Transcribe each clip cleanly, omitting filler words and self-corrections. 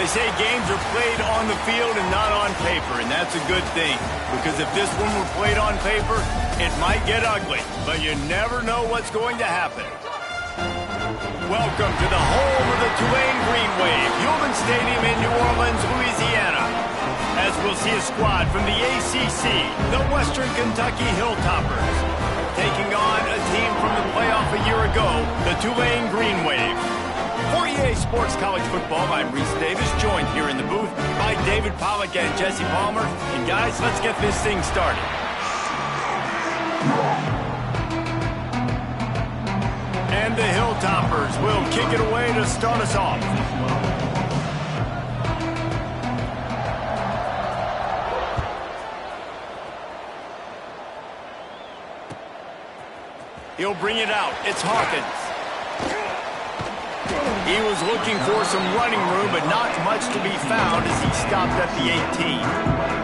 They say games are played on the field and not on paper, and that's a good thing. Because if this one were played on paper, it might get ugly. But you never know what's going to happen. Welcome to the home of the Tulane Green Wave, Heumann Stadium in New Orleans, Louisiana. As we'll see a squad from the ACC, the Western Kentucky Hilltoppers, taking on a team from the playoff a year ago, the Tulane Green Wave. For EA Sports College Football, I'm Reese Davis, joined here in the booth by David Pollack and Jesse Palmer. And guys, let's get this thing started. And the Hilltoppers will kick it away to start us off. He'll bring it out. It's Hawkins. He was looking for some running room, but not much to be found as he stopped at the 18.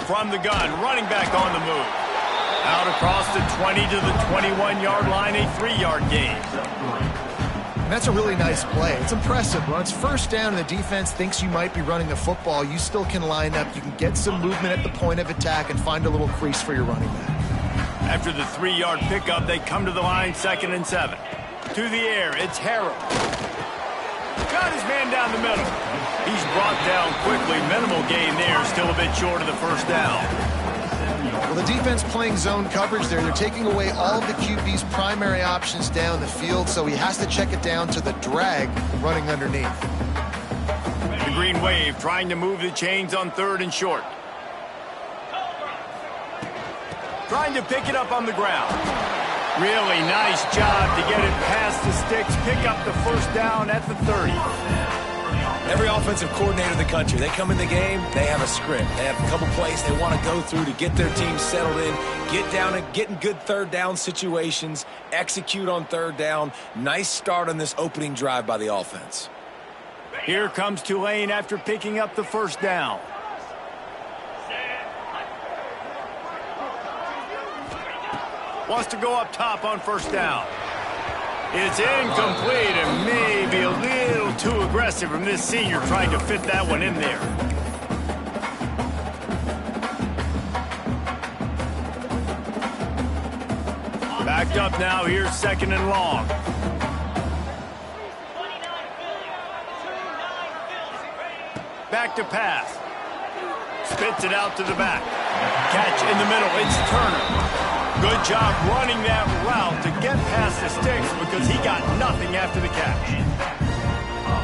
From the gun, running back on the move. Out across the 20 to the 21-yard line, a 3-yard gain. And that's a really nice play. It's impressive. When it's first down and the defense thinks you might be running the football, you still can line up. You can get some movement at the point of attack and find a little crease for your running back. After the 3-yard pickup, they come to the line, 2nd and 7. To the air, it's Harrell. Got his man down the middle. He's brought down quickly. Minimal gain there, still a bit short of the first down. Well, the defense playing zone coverage there. They're taking away all of the QB's primary options down the field, so he has to check it down to the drag running underneath. The Green Wave trying to move the chains on 3rd and short. Trying to pick it up on the ground. Really nice job to get it past the sticks, pick up the first down at the 30. Every offensive coordinator in the country, they come in the game, they have a script. They have a couple plays they want to go through to get their team settled in, get down and get in good 3rd down situations, execute on 3rd down. Nice start on this opening drive by the offense. Here comes Tulane after picking up the first down. Wants to go up top on first down. It's incomplete and maybe a little too aggressive from this senior trying to fit that one in there. Backed up now, here's 2nd and long. Back to pass. Spits it out to the back. Catch in the middle, it's Turner. Good job running that route to get past the sticks because he got nothing after the catch.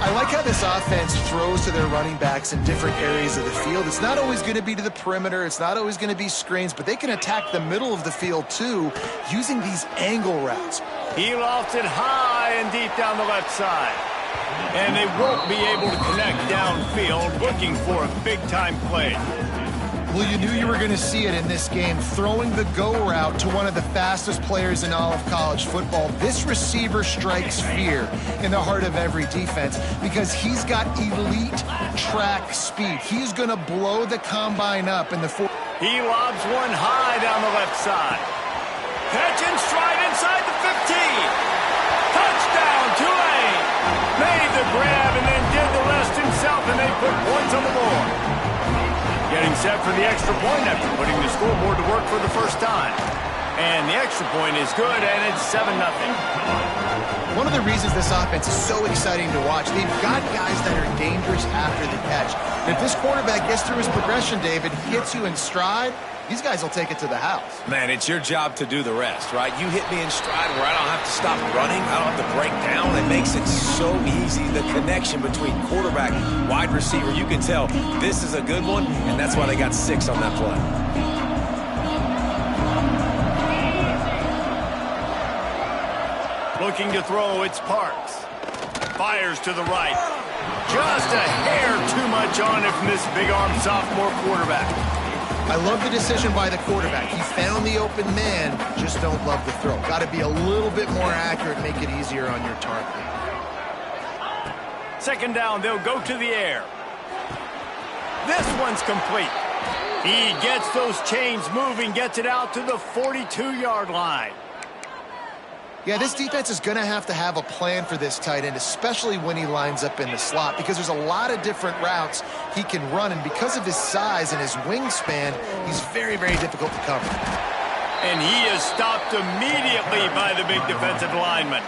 I like how this offense throws to their running backs in different areas of the field. It's not always going to be to the perimeter. It's not always going to be screens, but they can attack the middle of the field too using these angle routes. He lofted high and deep down the left side. And they won't be able to connect downfield, looking for a big-time play. Well, you knew you were going to see it in this game, throwing the go route to one of the fastest players in all of college football. This receiver strikes fear in the heart of every defense because he's got elite track speed. He's going to blow the combine up in the fourth. He lobs one high down the left side. Catch and stride inside the 15. Touchdown, Tulane. Made the grab and then did the rest himself, and they put points on the board. Getting set for the extra point after putting the scoreboard to work for the first time. And the extra point is good, and it's 7-0. One of the reasons this offense is so exciting to watch, they've got guys that are dangerous after the catch. If this quarterback gets through his progression, David, hits you in stride, these guys will take it to the house. Man, it's your job to do the rest, right? You hit me in stride where I don't have to stop running. I don't have to break down. It makes it so easy, the connection between quarterback, wide receiver. You can tell this is a good one, and that's why they got 6 on that play. Looking to throw, it's Parks. Fires to the right. Just a hair too much on it from this big-arm sophomore quarterback. I love the decision by the quarterback. He found the open man, just don't love the throw. Got to be a little bit more accurate, make it easier on your target. Second down, they'll go to the air. This one's complete. He gets those chains moving, gets it out to the 42-yard line. Yeah, this defense is going to have a plan for this tight end, especially when he lines up in the slot, because there's a lot of different routes he can run, and because of his size and his wingspan, he's very, very difficult to cover. And he is stopped immediately by the big defensive lineman.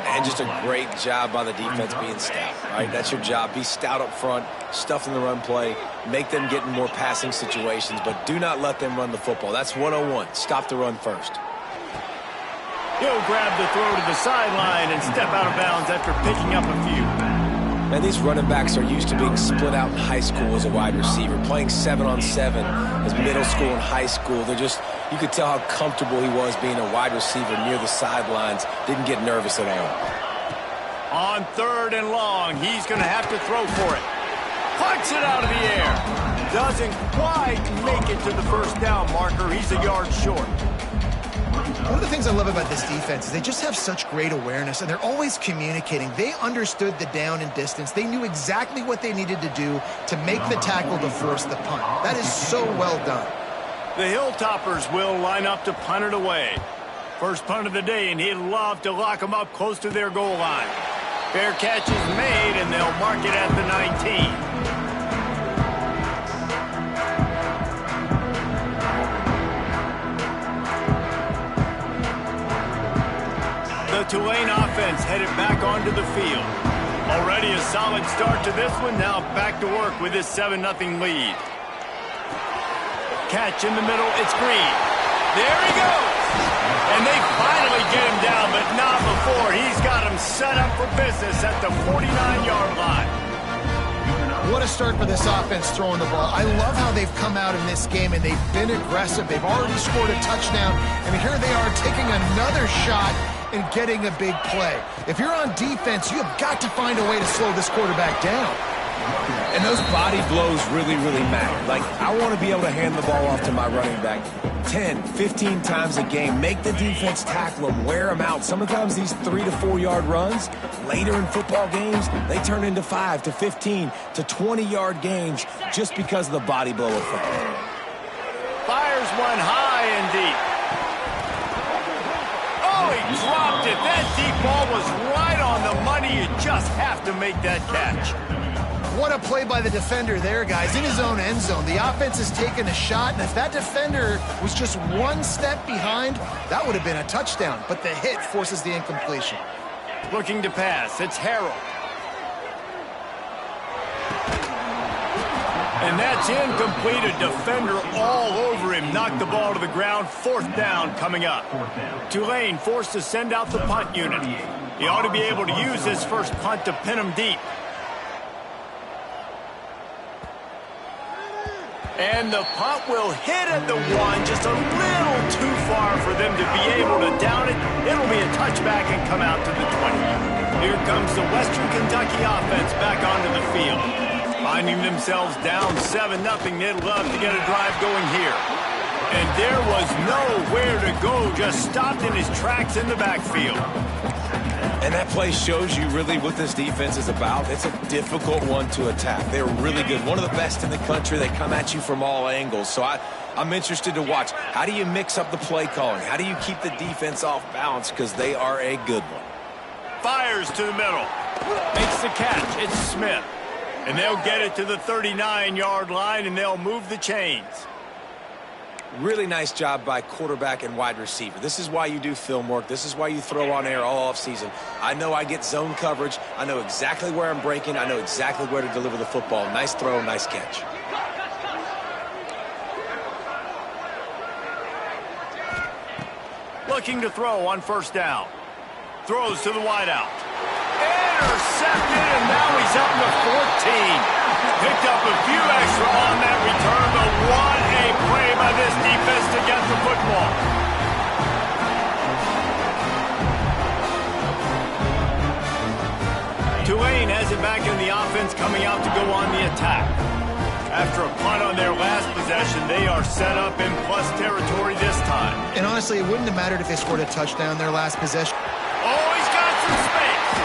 And just a great job by the defense being stout, right? That's your job. Be stout up front, stuff in the run play, make them get in more passing situations, but do not let them run the football. That's 101. Stop the run first. He'll grab the throw to the sideline and step out of bounds after picking up a few. Man, these running backs are used to being split out in high school as a wide receiver, playing 7-on-7 as middle school and high school. You could tell how comfortable he was being a wide receiver near the sidelines. Didn't get nervous at all. On 3rd and long, he's going to have to throw for it. Punts it out of the air. Doesn't quite make it to the first down marker. He's a yard short. One of the things I love about this defense is they just have such great awareness, and they're always communicating. They understood the down and distance. They knew exactly what they needed to do to make the tackle to force the punt. That is so well done. The Hilltoppers will line up to punt it away. First punt of the day, and he'd love to lock them up close to their goal line. Fair catch is made, and they'll mark it at the 19. The Tulane offense headed back onto the field. Already a solid start to this one. Now back to work with this 7-0 lead. Catch in the middle. It's Green. There he goes. And they finally get him down, but not before. He's got him set up for business at the 49-yard line. What a start for this offense throwing the ball. I love how they've come out in this game, and they've been aggressive. They've already scored a touchdown, and here they are taking another shot and getting a big play. If you're on defense, you have got to find a way to slow this quarterback down. And those body blows really, really matter. Like, I want to be able to hand the ball off to my running back 10, 15 times a game. Make the defense tackle them, wear them out. Sometimes these 3 to 4 yard runs, later in football games, they turn into 5 to 15 to 20-yard games just because of the body blow effect. Fires one high and deep. Oh, he dropped it. That deep ball was right on the money. You just have to make that catch. What a play by the defender there, guys, in his own end zone. The offense has taken a shot, and if that defender was just one step behind, that would have been a touchdown. But the hit forces the incompletion. Looking to pass. It's Harrell. And that's incomplete. A defender all over him. Knocked the ball to the ground. 4th down coming up. Tulane forced to send out the punt unit. He ought to be able to use his first punt to pin him deep. And the punt will hit at the 1, just a little too far for them to be able to down it. It'll be a touchback and come out to the 20. Here comes the Western Kentucky offense back onto the field. Finding themselves down 7-0, they'd love to get a drive going here. And there was nowhere to go, just stopped in his tracks in the backfield. And that play shows you really what this defense is about. It's a difficult one to attack. They're really good. One of the best in the country. They come at you from all angles. So I'm interested to watch. How do you mix up the play calling? How do you keep the defense off balance? Because they are a good one. Fires to the middle. Makes the catch. It's Smith. And they'll get it to the 39-yard line, and they'll move the chains. Really nice job by quarterback and wide receiver. This is why you do film work. This is why you throw on air all offseason. I know I get zone coverage. I know exactly where I'm breaking. I know exactly where to deliver the football. Nice throw, nice catch. Looking to throw on 1st down. Throws to the wideout. Intercepted, and now he's up to 14. Picked up a few extra on that return, but what a play by this defense to get the football. Tulane has it back in the offense, coming out to go on the attack. After a punt on their last possession, they are set up in plus territory this time. And honestly, it wouldn't have mattered if they scored a touchdown their last possession. Oh, he's got some space.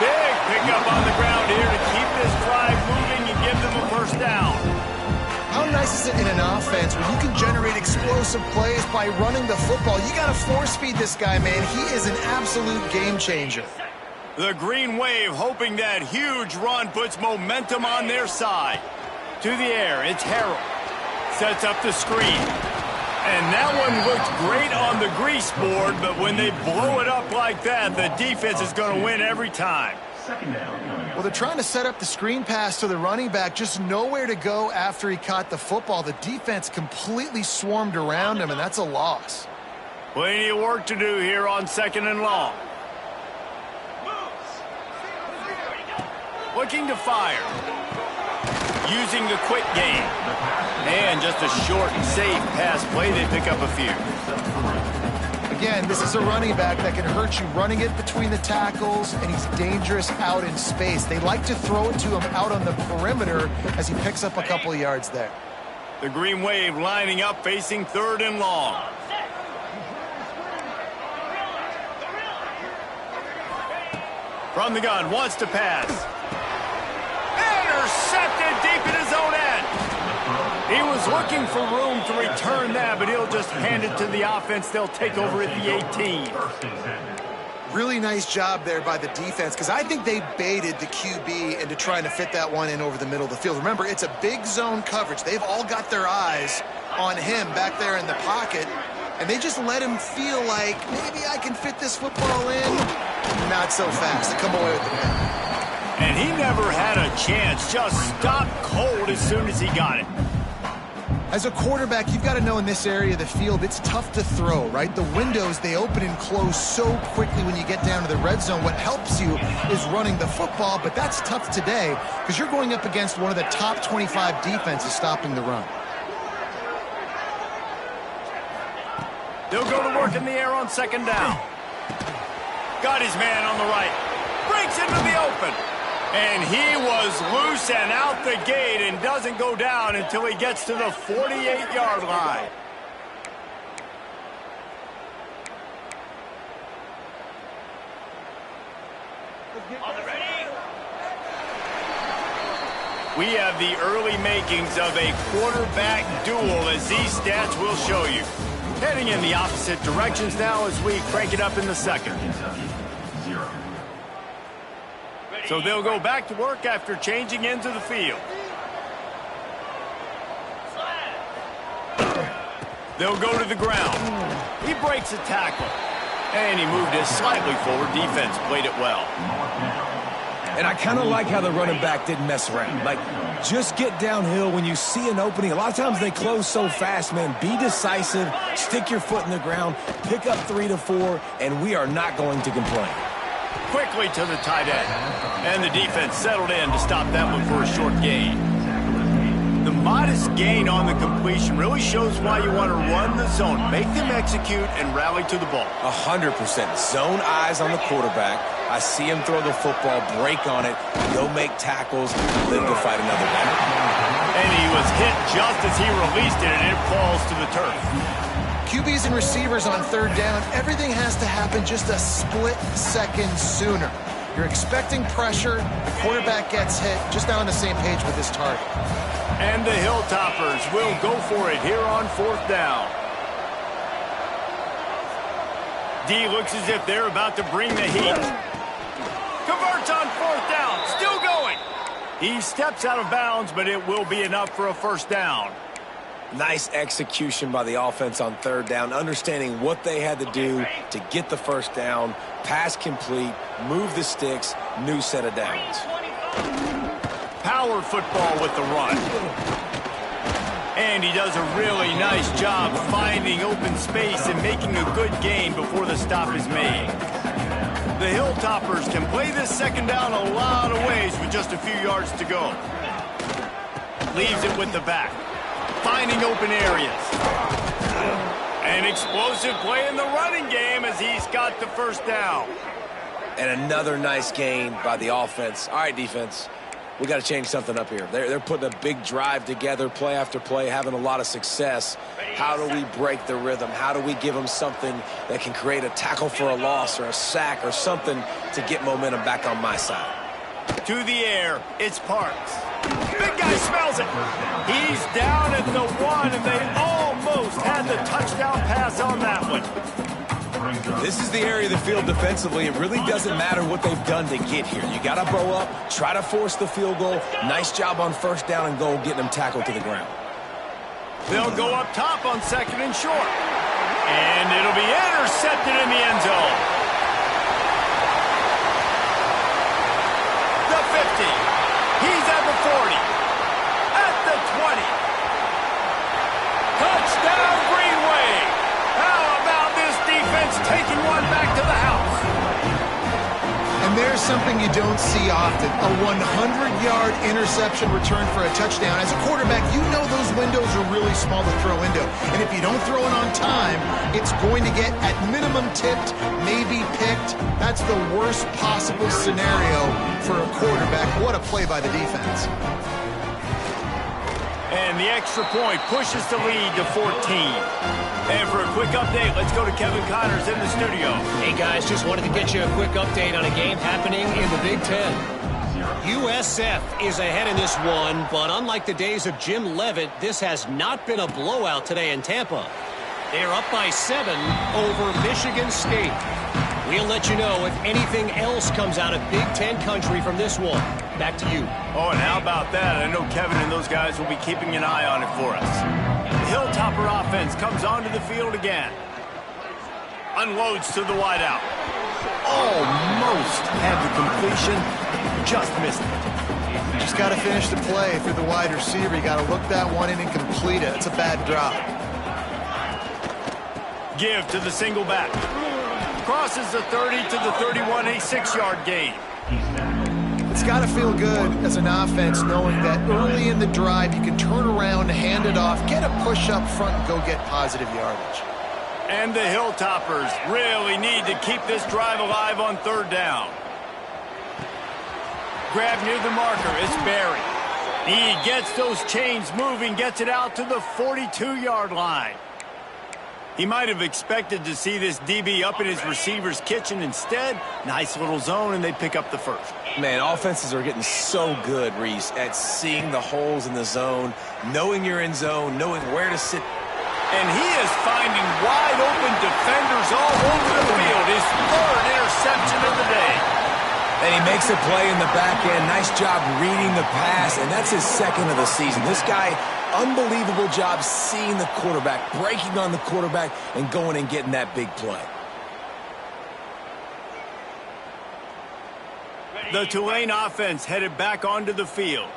Big pickup on the ground here to keep this drive moving and give them a first down. How nice is it in an offense when you can generate explosive plays by running the football? You got to force feed this guy, man. He is an absolute game changer. The Green Wave hoping that huge run puts momentum on their side. To the air, it's Harrell. Sets up the screen. And that one looked great on the grease board, but when they blow it up like that, the defense is going to win every time. Well, they're trying to set up the screen pass to the running back, just nowhere to go after he caught the football. The defense completely swarmed around him, and that's a loss. Plenty of work to do here on 2nd and long. Looking to fire. Using the quick game. And just a short and safe pass play, they pick up a few. Again, this is a running back that can hurt you running it between the tackles, and he's dangerous out in space. They like to throw it to him out on the perimeter as he picks up a couple of yards there. The Green Wave lining up facing 3rd and long. From the gun, wants to pass. Intercepted deep in his own end. He was looking for room to return that, but he'll just hand it to the offense. They'll take over at the 18. Really nice job there by the defense, because I think they baited the QB into trying to fit that one in over the middle of the field. Remember, it's a big zone coverage. They've all got their eyes on him back there in the pocket, and they just let him feel like, maybe I can fit this football in. Not so fast. They come away with the win. And he never had a chance. Just stopped cold as soon as he got it. As a quarterback, you've got to know in this area of the field, it's tough to throw, right? The windows, they open and close so quickly when you get down to the red zone. What helps you is running the football, but that's tough today because you're going up against one of the top 25 defenses stopping the run. They'll go to work in the air on 2nd down. Got his man on the right. Breaks into the open. And he was loose and out the gate and doesn't go down until he gets to the 48-yard line. We have the early makings of a quarterback duel, as these stats will show you. Heading in the opposite directions now as we crank it up in the 2nd. So they'll go back to work after changing into the field. They'll go to the ground. He breaks a tackle. And he moved it slightly forward. Defense played it well. And I kind of like how the running back didn't mess around. Like, just get downhill when you see an opening. A lot of times they close so fast, man. Be decisive. Stick your foot in the ground. Pick up 3 to 4, and we are not going to complain. Quickly to the tight end. And the defense settled in to stop that one for a short gain. The modest gain on the completion really shows why you want to run the zone. Make them execute and rally to the ball. 100%. Zone eyes on the quarterback. I see him throw the football, break on it, go make tackles, live to fight another battle. And he was hit just as he released it, and it falls to the turf. QBs and receivers on 3rd down, everything has to happen just a split second sooner. You're expecting pressure, the quarterback gets hit, just not on the same page with his target. And the Hilltoppers will go for it here on 4th down. D looks as if they're about to bring the heat. Converts on 4th down, still going. He steps out of bounds, but it will be enough for a first down. Nice execution by the offense on 3rd down, understanding what they had to do to get the first down, pass complete, move the sticks, new set of downs. Power football with the run. And he does a really nice job finding open space and making a good gain before the stop is made. The Hilltoppers can play this 2nd down a lot of ways with just a few yards to go. Leaves it with the back. Finding open areas. An explosive play in the running game as he's got the first down. And another nice gain by the offense. All right, defense. we got to change something up here. They're putting a big drive together, play after play, having a lot of success. How do we break the rhythm? How do we give them something that can create a tackle for a loss or a sack or something to get momentum back on my side? To the air, it's Parks. Big guy smells it. He's down at the 1, and they almost had the touchdown pass on that one. This is the area of the field defensively. It really doesn't matter what they've done to get here. You got to bow up, try to force the field goal. Nice job on first down and goal, getting them tackled to the ground. They'll go up top on 2nd and short. And it'll be intercepted in the end zone. The 50. He's at the 40. At the 20. Touchdown, Green Wave. How about this defense taking one back to the house? And there's something you don't see often, a 100-yard interception return for a touchdown. As a quarterback, you know those windows are really small to throw into. And if you don't throw it on time, it's going to get, at minimum, tipped, maybe picked. That's the worst possible scenario for a quarterback. What a play by the defense. And the extra point pushes the lead to 14. And for a quick update, let's go to Kevin Connors in the studio. Hey, guys, just wanted to get you a quick update on a game happening in the Big Ten. USF is ahead in this one, but unlike the days of Jim Leavitt, this has not been a blowout today in Tampa. They're up by 7 over Michigan State. We'll let you know if anything else comes out of Big Ten country from this one. Back to you. Oh, and how about that? I know Kevin and those guys will be keeping an eye on it for us. The Hilltopper offense comes onto the field again. Unloads to the wideout. Almost had the completion. Just missed it. Just got to finish the play. If you're the wide receiver, you got to look that one in and complete it. It's a bad drop. Give to the single back. Crosses the 30 to the 31, a 6-yard gain. It's got to feel good as an offense knowing that early in the drive you can turn around, hand it off, get a push up front, and go get positive yardage. And the Hilltoppers really need to keep this drive alive on 3rd down. Grab near the marker, it's Barry. He gets those chains moving, gets it out to the 42-yard line. He might have expected to see this DB up in his receiver's kitchen. Instead, nice little zone, and they pick up the first. Man, offenses are getting so good, Reese, at seeing the holes in the zone, knowing you're in zone, knowing where to sit. And he is finding wide-open defenders all over the field. His 3rd interception of the day. And he makes a play in the back end. Nice job reading the pass, and that's his 2nd of the season. This guy, unbelievable job seeing the quarterback, breaking on the quarterback, and going and getting that big play. The Tulane offense headed back onto the field.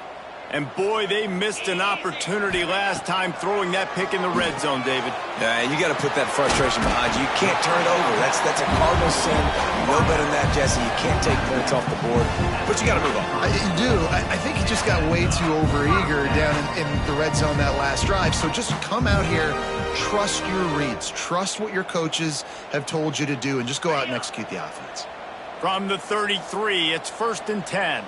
And boy, they missed an opportunity last time throwing that pick in the red zone, David. Yeah, you got to put that frustration behind you. You can't turn it over. That's a cardinal sin. You know better than that, Jesse. You can't take points off the board. But you got to move on. You do. I think he just got way too overeager down in the red zone that last drive. So just come out here, trust your reads, trust what your coaches have told you to do, and just go out and execute the offense. From the 33, it's 1st and 10.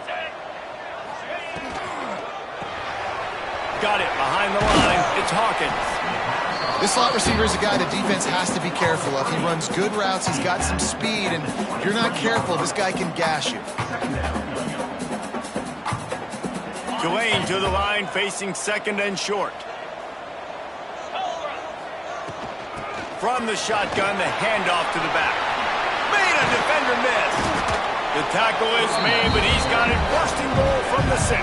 Got it behind the line. It's Hawkins. This slot receiver is a guy the defense has to be careful of. He runs good routes. He's got some speed, and if you're not careful, this guy can gash you. Tulane to the line, facing 2nd and short. From the shotgun, the handoff to the back. Made a defender miss. The tackle is made, but he's got it 1st and goal from the 6.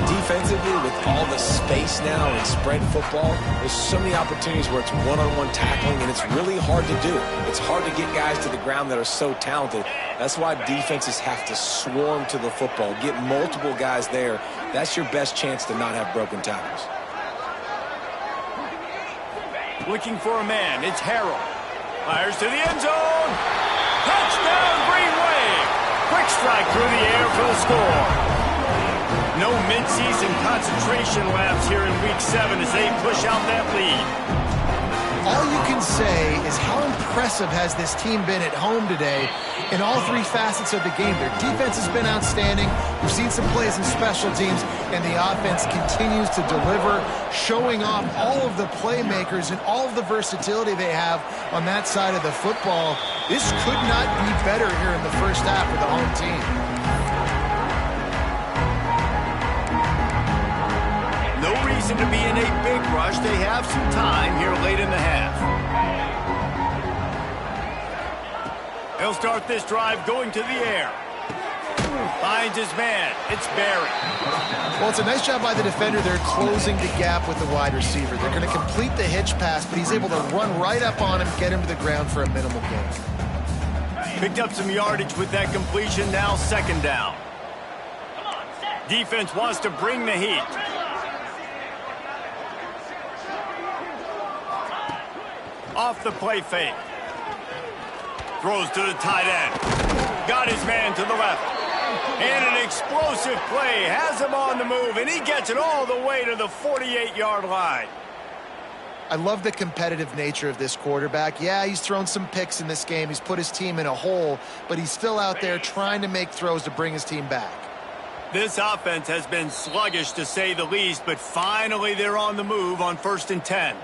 Defensively, with all the space now in spread football, there's so many opportunities where it's one-on-one tackling, and it's really hard to do. It's hard to get guys to the ground that are so talented. That's why defenses have to swarm to the football, get multiple guys there. That's your best chance to not have broken tackles. Looking for a man, it's Harrell. Fires to the end zone. Touchdown, Green Wave. Quick strike through the air for the score. No midseason concentration laps here in Week 7 as they push out that lead. all you can say is how impressive has this team been at home today in all three facets of the game. Their defense has been outstanding. We've seen some plays in special teams, and the offense continues to deliver, showing off all of the playmakers and all of the versatility they have on that side of the football. This could not be better here in the first half for the home team. No reason to be in a big rush. They have some time here late in the half. He'll start this drive going to the air. Finds his man. It's Barry. Well, it's a nice job by the defender. They're closing the gap with the wide receiver. They're going to complete the hitch pass, but he's able to run right up on him, get him to the ground for a minimal gain. Picked up some yardage with that completion. Now second down. Defense wants to bring the heat. Off the play fake. Throws to the tight end. Got his man to the left. And an explosive play. Has him on the move, and he gets it all the way to the 48-yard line. I love the competitive nature of this quarterback. Yeah, he's thrown some picks in this game. He's put his team in a hole, but he's still out there trying to make throws to bring his team back. This offense has been sluggish, to say the least, but finally they're on the move on 1st and 10.